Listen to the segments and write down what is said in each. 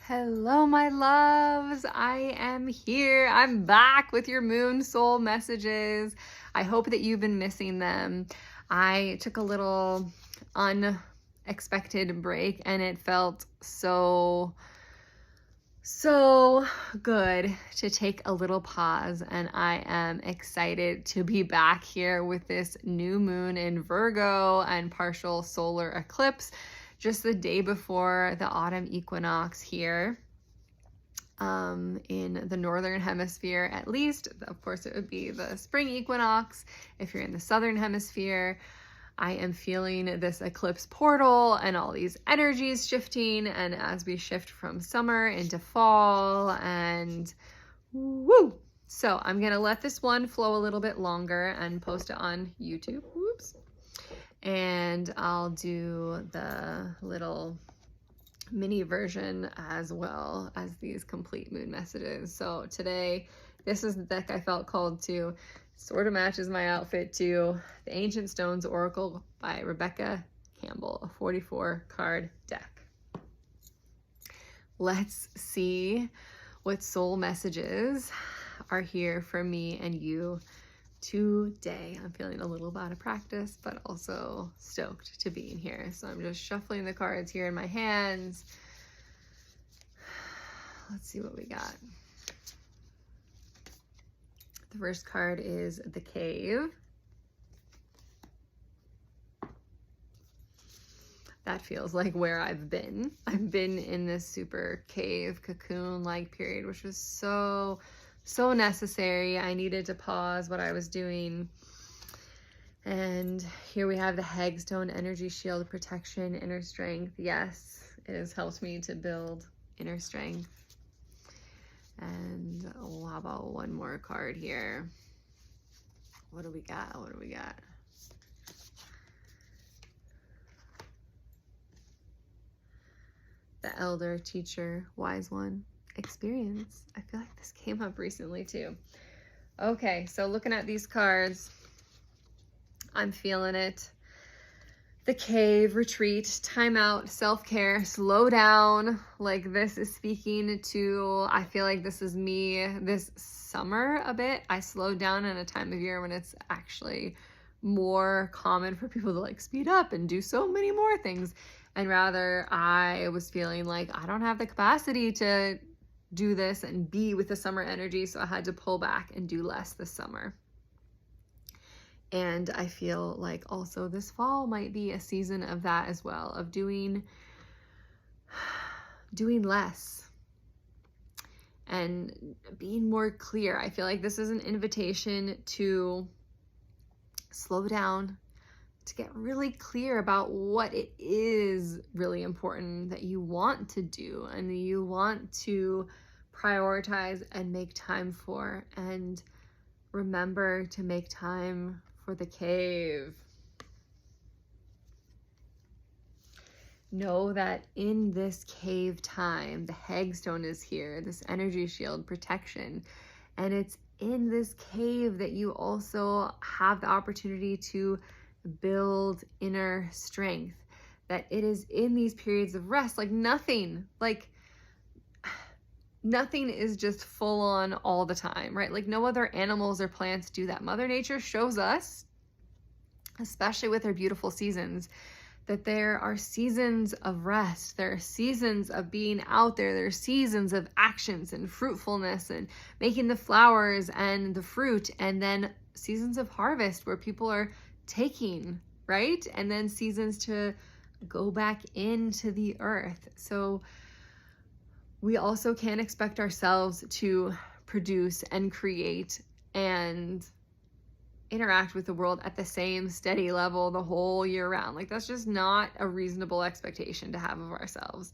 Hello, my loves. I am here. I'm back with your moon soul messages. I hope that you've been missing them. I took a little unexpected break and it felt so good to take a little pause, and I am excited to be back here with this new moon in Virgo and partial solar eclipse just the day before the autumn equinox here in the northern hemisphere. At least, of course, it would be the spring equinox if you're in the southern hemisphere. I am feeling this eclipse portal and all these energies shifting, and as we shift from summer into fall, and woo! So I'm gonna let this one flow a little bit longer and post it on YouTube. Whoops. And I'll do the little mini version as well as these complete moon messages. So today, this is the deck I felt called to. Sort of matches my outfit too. The Ancient Stones Oracle by Rebecca Campbell, a 44 card deck. Let's see what soul messages are here for me and you today. I'm feeling a little out of practice, but also stoked to be in here. So I'm just shuffling the cards here in my hands. Let's see what we got. The first card is the Cave. That feels like where I've been. I've been in this super cave cocoon-like period, which was so necessary. I needed to pause what I was doing. And here we have the Hagstone Energy Shield, protection, inner strength. Yes, it has helped me to build inner strength. And how about one more card here? What do we got? What do we got? The Elder, Teacher, Wise One, Experience. I feel like this came up recently too. Okay, so looking at these cards, I'm feeling it. The Cave, retreat, time out, self-care, slow down. Like this is speaking to, I feel like this is me this summer a bit. I slowed down in a time of year when it's actually more common for people to like speed up and do so many more things. And rather I was feeling like I don't have the capacity to do this and be with the summer energy. So I had to pull back and do less this summer. And I feel like also this fall might be a season of that as well, of doing less and being more clear. I feel like this is an invitation to slow down, to get really clear about what it is really important that you want to do and that you want to prioritize and make time for. And remember to make time for the Cave. Know that in this cave time, the Hagstone is here, this energy shield, protection, and it's in this cave that you also have the opportunity to build inner strength. That it is in these periods of rest, like nothing is just full on all the time, right? Like no other animals or plants do that. Mother Nature shows us, especially with her beautiful seasons, that there are seasons of rest. There are seasons of being out there. There are seasons of actions and fruitfulness and making the flowers and the fruit, and then seasons of harvest where people are taking, right? And then seasons to go back into the earth. So we also can't expect ourselves to produce and create and interact with the world at the same steady level the whole year round. Like that's just not a reasonable expectation to have of ourselves.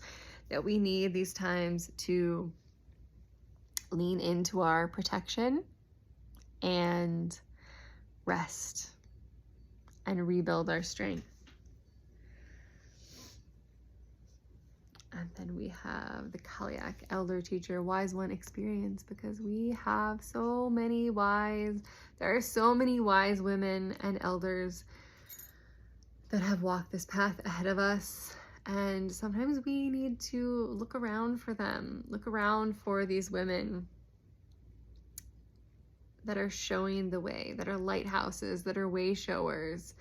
That we need these times to lean into our protection and rest and rebuild our strength. And then we have the Kalyak, Elder, Teacher, Wise One, Experience, because we have so many there are so many wise women and elders that have walked this path ahead of us. And sometimes we need to look around for them, look around for these women that are showing the way, that are lighthouses, that are way showers.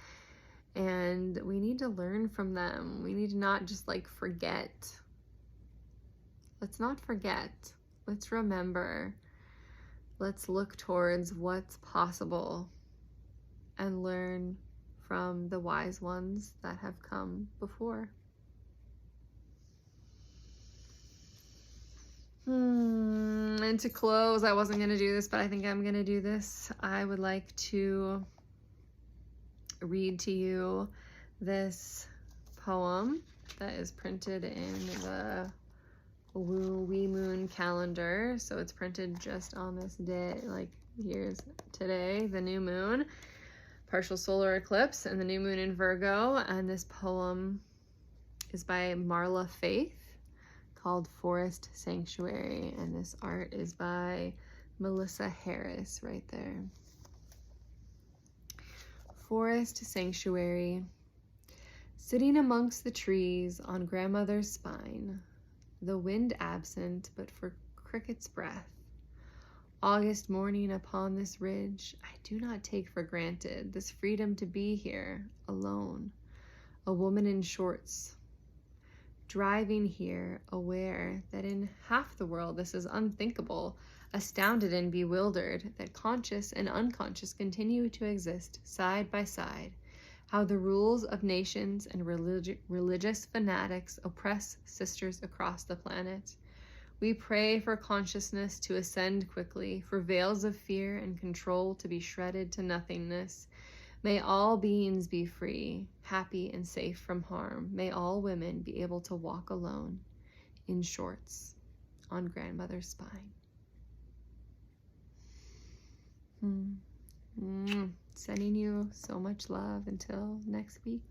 And we need to learn from them. We need to not just like forget. Let's not forget. Let's remember. Let's look towards what's possible and learn from the wise ones that have come before. And to close, I wasn't going to do this, but I think I'm going to do this. I would like to read to you this poem that is printed in the Wee Moon calendar. So it's printed just on this day, like here's today, the new moon, partial solar eclipse, and the new moon in Virgo. And this poem is by Marla Faith, called Forest Sanctuary, and this art is by Melissa Harris right there. Forest Sanctuary. Sitting amongst the trees on grandmother's spine, the wind absent but for cricket's breath. August morning upon this ridge, I do not take for granted this freedom to be here, alone, a woman in shorts, driving here, aware that in half the world this is unthinkable, astounded and bewildered that conscious and unconscious continue to exist side by side, how the rules of nations and religious fanatics oppress sisters across the planet. We pray for consciousness to ascend quickly, for veils of fear and control to be shredded to nothingness. May all beings be free, happy and safe from harm. May all women be able to walk alone, in shorts, on grandmother's spine. Sending you so much love until next week.